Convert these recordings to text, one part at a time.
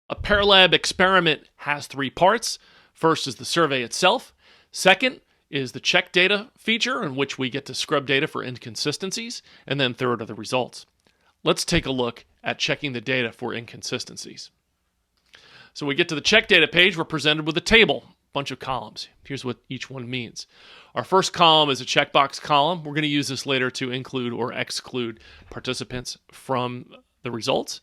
A pairLab experiment has three parts. First is the survey itself. Second is the check data feature, in which we get to scrub data for inconsistencies. And then third are the results. Let's take a look at checking the data for inconsistencies. So we get to the check data page. We're presented with a table, a bunch of columns. Here's what each one means. Our first column is a checkbox column. We're going to use this later to include or exclude participants from the results.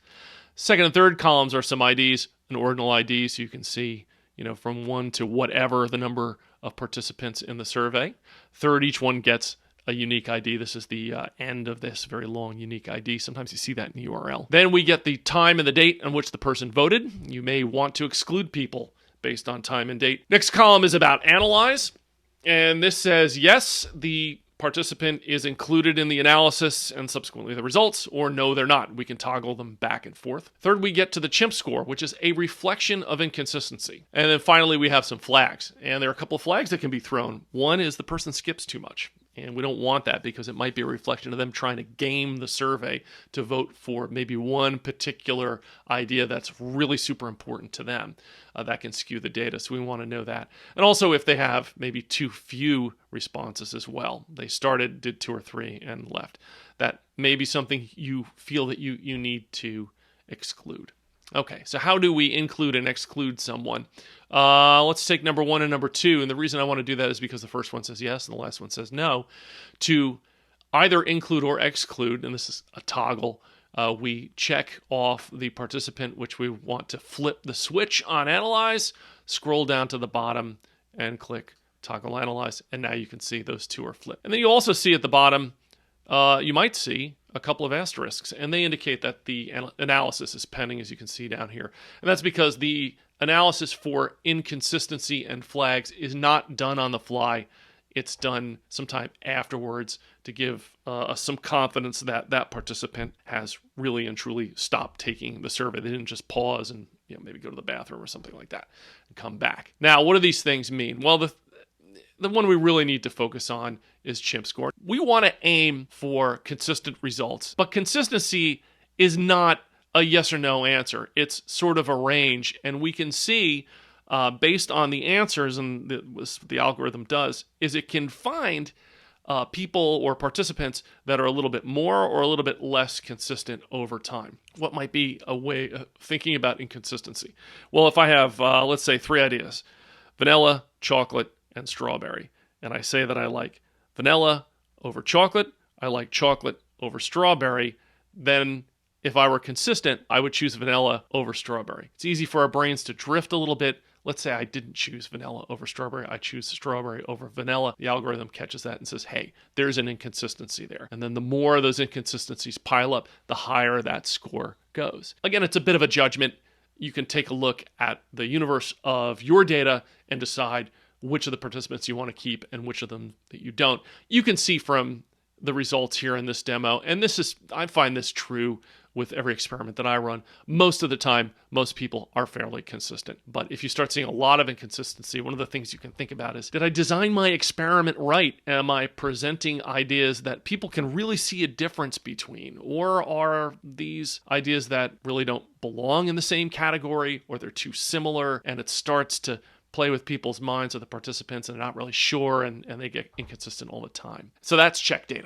Second and third columns are some IDs, an ordinal ID, so you can see, from 1 to whatever the number of participants in the survey. Third, each one gets a unique ID. This is the end of this very long unique ID. Sometimes you see that in the URL. Then we get the time and the date on which the person voted. You may want to exclude people based on time and date. Next column is about analyze. And this says, yes, the participant is included in the analysis and subsequently the results, or no, they're not. We can toggle them back and forth. Third, we get to the chimp score, which is a reflection of inconsistency. And then finally, we have some flags. And there are a couple of flags that can be thrown. One is the person skips too much. And we don't want that because it might be a reflection of them trying to game the survey to vote for maybe one particular idea that's really super important to them. That can skew the data, so we want to know that. And also if they have maybe too few responses as well. They started, did 2 or 3, and left. That may be something you feel that you need to exclude. Okay, so how do we include and exclude someone? Let's take number 1 and number 2. And the reason I want to do that is because the first one says yes and the last one says no. To either include or exclude, and this is a toggle, we check off the participant, which we want to flip the switch on Analyze, scroll down to the bottom, and click Toggle Analyze. And now you can see those two are flipped. And then you also see at the bottom, you might see a couple of asterisks, and they indicate that the analysis is pending, as you can see down here. And that's because the analysis for inconsistency and flags is not done on the fly. It's done sometime afterwards to give us some confidence that that participant has really and truly stopped taking the survey. They didn't just pause and maybe go to the bathroom or something like that and come back. Now, what do these things mean? Well, the one we really need to focus on is chimp score. We want to aim for consistent results, but consistency is not a yes or no answer. It's sort of a range, and we can see based on the answers, and what the algorithm does, is it can find people or participants that are a little bit more or a little bit less consistent over time. What might be a way of thinking about inconsistency? Well, if I have, let's say, 3 ideas, vanilla, chocolate, and strawberry, and I say that I like vanilla over chocolate, I like chocolate over strawberry, then if I were consistent, I would choose vanilla over strawberry. It's easy for our brains to drift a little bit. Let's say I didn't choose vanilla over strawberry, I choose strawberry over vanilla. The algorithm catches that and says, hey, there's an inconsistency there. And then the more of those inconsistencies pile up, the higher that score goes. Again, it's a bit of a judgment. You can take a look at the universe of your data and decide which of the participants you want to keep and which of them that you don't. You can see from the results here in this demo, and I find this true with every experiment that I run. Most of the time, most people are fairly consistent. But if you start seeing a lot of inconsistency, one of the things you can think about is, did I design my experiment right? Am I presenting ideas that people can really see a difference between? Or are these ideas that really don't belong in the same category, or they're too similar, and it starts to play with people's minds of the participants and they're not really sure, and they get inconsistent all the time. So that's check data.